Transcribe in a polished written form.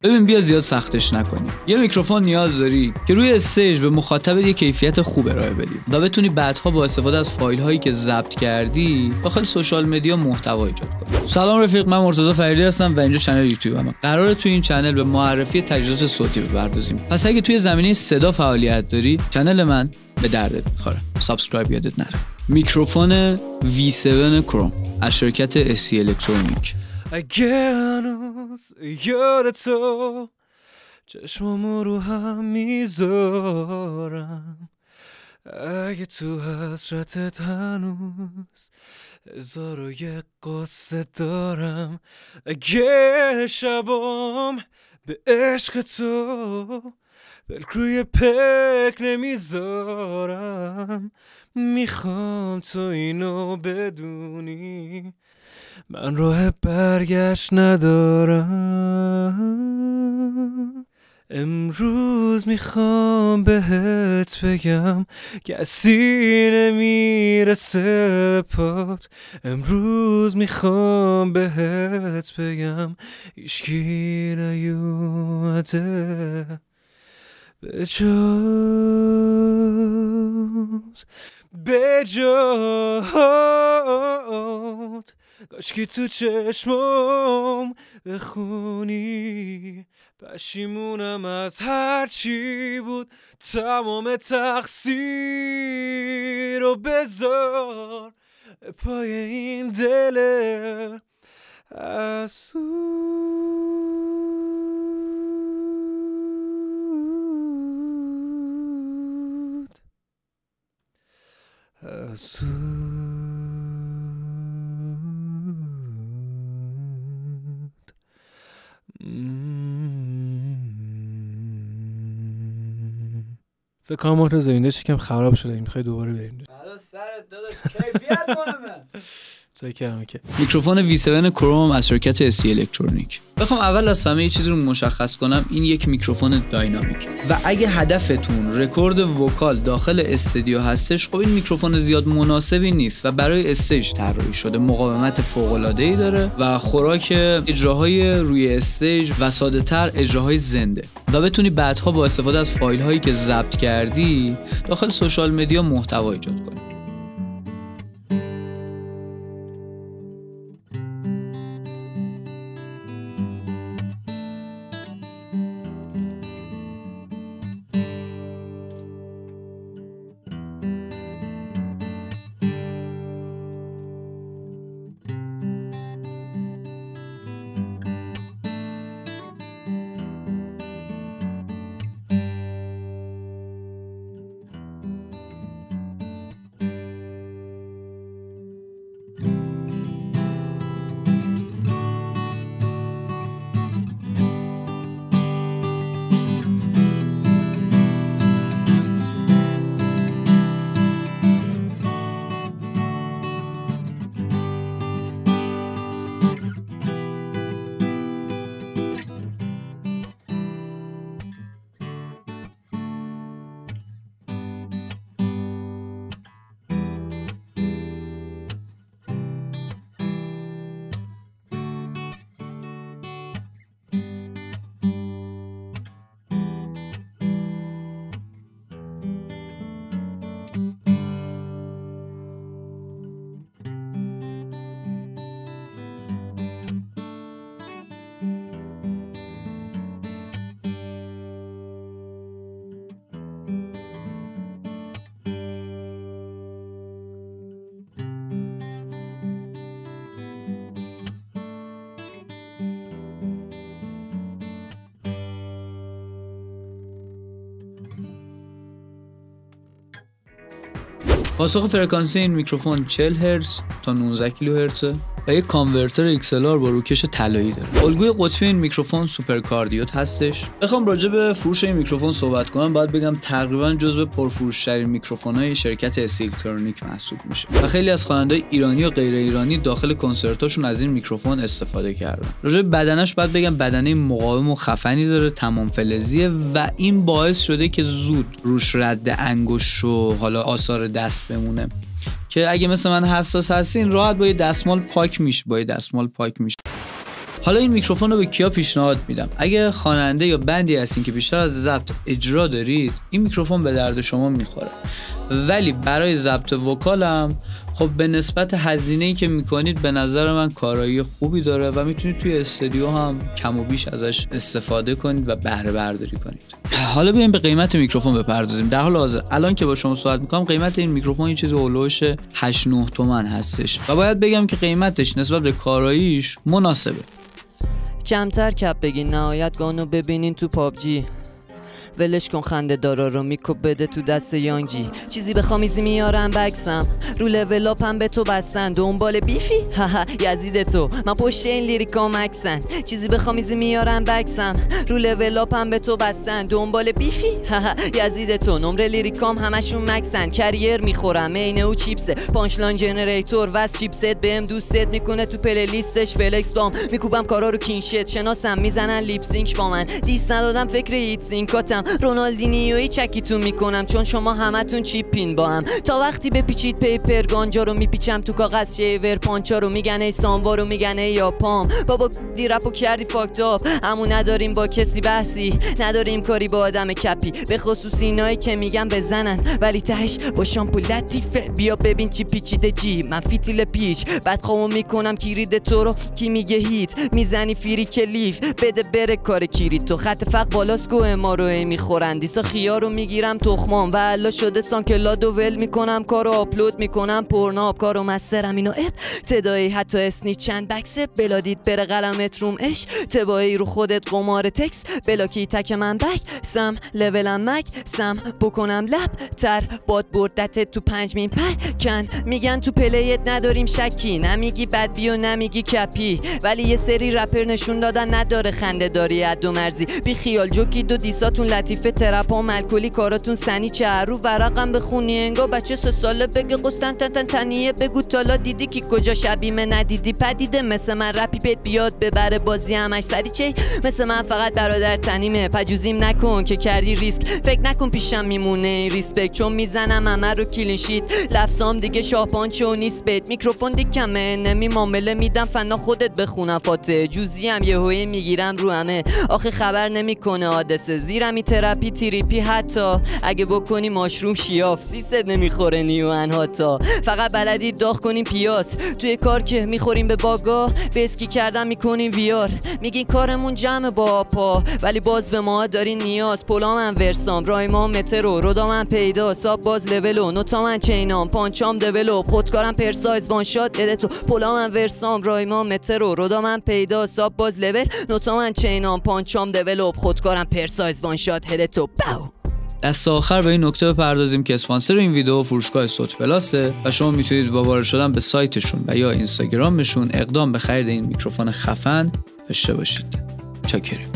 ببین بیا زیاد سختش نکنیم. یه میکروفون نیاز داری که روی استیج به مخاطب یه کیفیت خوب ارائه بدی و بتونی بعدها با استفاده از فایل هایی که ضبط کردی داخل سوشال مدیا محتوا ایجاد کنی. سلام رفیق، من مرتضی فریدی هستم و اینجا چنل یوتیوبمه. قراره تو این چنل به معرفی تجهیزات صوتی بپردازیم. پس اگه توی زمینه صدا فعالیت داری، چنل من به دردت میخوره. سابسکرایب یادت نره. میکروفون V7 کروم از شرکت SC الکترونیک. اگه هنوز یادتو چشمامو رو هم میذارم، اگه تو حسرتت هنوز 1001 قصه دارم، اگه شبام به عشق تو بلکروی پک نمیذارم، میخوام تو اینو بدونی من راه برگشت ندارم. امروز میخوام بهت بگم کسی نمیرسه به پات. امروز میخوام بهت بگم هیچکی نیومده به جات. کاشکی تو چشمام بخونی، پشیمونم از هر چی بود، تمام تقصیر رو بذار پای این دل حسود. فکر کنم مرتضی اینجا شکم خراب شده، میخوای دوباره بریم؟ حالا سرت داداش، کیفیت مهمه. میکروفون V7 کروم از شرکت SC الکترونیک. بخوام اول از همه یه چیزی رو مشخص کنم، این یک میکروفون داینامیک و اگه هدفتون رکورد وکال داخل استودیو هستش، خب این میکروفون زیاد مناسبی نیست و برای استیج طراحی شده. مقاومت فوق‌العاده‌ای داره و خوراک اجراهای روی استیج و ساده‌تر اجراهای زنده و بتونی بعدها با استفاده از فایل هایی که ضبط کردی داخل سوشال مدیا محتوا ایجاد کنی. پاسخ فرکانسی این میکروفون 40 هرتز تا 19 کیلوهرتز و یک کانورتر XLR با روکش طلایی داره. الگوی قطبی این میکروفون سوپر کاردیوت هستش. بخوام راجع به فروش این میکروفون صحبت کنم، باید بگم تقریبا جزو پرفروش‌ترین میکروفون‌های شرکت SC الکترونیک محسوب میشه و خیلی از خواننده‌های ایرانی و غیر ایرانی داخل کنسرتاشون از این میکروفون استفاده کردن. راجع به بدنش باید بگم بدنه مقاوم و خفنی داره، تمام فلزیه و این باعث شده که زود روش رد انگشت و حالا آثار دست بمونه که اگه مثل من حساس هستین راحت با یه دستمال پاک میشه. حالا این میکروفون رو به کیا پیشنهاد میدم؟ اگه خواننده یا بندی هستین که بیشتر از ضبط اجرا دارید، این میکروفون به درد شما میخوره. ولی برای ضبط وکالم خب به نسبت هزینه‌ای که میکنید به نظر من کارایی خوبی داره و میتونید توی استودیو هم کم و بیش ازش استفاده کنید و بهره برداری کنید. حالا بیایم به قیمت میکروفون بپردازیم. در حال حاضر الان که با شما صحبت میکنم قیمت این میکروفون یه چیزی هولوش 8-9 تومن هستش و باید بگم که قیمتش نسبت به کاراییش مناسبه. کمتر کپ بگین نهایت گانو ببینین تو پابجی. ولش کن خنده دارا رو میکوب بده تو دست یانگجی. چیزی بخوام ایزی میارم بکسم رو لول اپم به تو بستن دنبال بیفی هاها یزید تو من پشت این لیریکام اکسن. چیزی بخوام ایزی میارم بکسم رو لول اپم به تو بستن دنبال بیفی هاها یزید تو. نمره لیریکام همشون مکسن کریر میخورم عین او چیپسه پانچلاین جنریتور واس چیپست بهم دوست میکنه تو پلی لیستش فلکس بام میکوبم کارا رو کینشت شناسم میزنن لیپ سینک با من دیس ندادم فکر هیت سینکاتم رونالدینیوی چکیتون میکنم چون شما همتون چیپین با هم. تا وقتی بپیچید پیپر گانجا رو میپیچم تو کاغذ شیور پانچا رو میگن ای ساموا رو میگن ای یا پام. بابا دی رپو کردی فاکت اپ همو نداریم با کسی بحثی نداریم کاری با آدم کپی به خصوص اینایی که میگن بزنن ولی تهش با شامپو لطیفه. بیا ببین چی پیچیده جی من فیتیل پیچ بعد خامو میکنم کیرید تو رو کی میگه هیت میزنی فیری کلیف بده بره کار کیرید تو خط فق بالاست گوه ما رو میخورن دیسا خیارو میگیرم تخمام و الا شده سانکلادو ول میکنم کارو آپلود میکنم پورناب کارو مسترم اینو اپ تدایی حتی اسنی چند بکسه بلادید بره قلمت روم اش تبایی رو خودت قمار تکس بلاکی تک من بک سم لولم مک سم بکنم لب تر باد بردت تو 5 مین کن میگن تو پلیت نداریم شکی نمیگی بد بیو نمیگی کپی ولی یه سری رپر نشون دادن نداره خنده داری ادو مرزی بی خیال جوکی دو دیساتون لطیفه ترپا ملکولی کاراتون سنی چه رو ورقم بخونی انگار بچه 3 ساله بگه قسطن تن تنیه بگو تالا دیدی کی کجا شبیمه ندیدی پدیده مثل من رپی پیت بیاد ببره بازی همش سری چه مثل من فقط برادر تنیمه پجوزیم نکن که کردی ریسک فکر نکن پیشم میمونه این ریسپکت چون میزنم همه رو کلین شیت لفظام دیگه شاپانچو نیست بیت میکروفون دیکمه نمی معامله میدم فنا خودت بخونم فاته جوزی هم یهویی میگیرم رو همه آخه خبر نمیکنه حادثه زیرم این تراپی تریپی حتی اگه بکنی ماشروم شیاف سیست نمیخوره نیوان هاتا فقط بلدی داغ کنیم پیاز توی کار که میخوریم به باگا به اسکی کردن میکنیم ویار میگین کارمون جمع با پا ولی باز به ما دارین نیاز پلا من ورسام رایما مترو رودا من پیدا ساب باز لولو نوتا من چینام پانچام دولو خودکارم پرسایز وان شات دلتو پلا من ورسام رایما مترو رودا من پیدا ساب باز لول نوتا من چینام پانچام دولو خودکارم پرسایز وان شات هدتو باو. دست آخر به این نکته بپردازیم که اسپانسر این ویدیو فروشگاه صوت پلاسه و شما میتونید با وارد شدن به سایتشون و یا اینستاگرامشون اقدام به خرید این میکروفون خفن داشته باشید. چاکریم.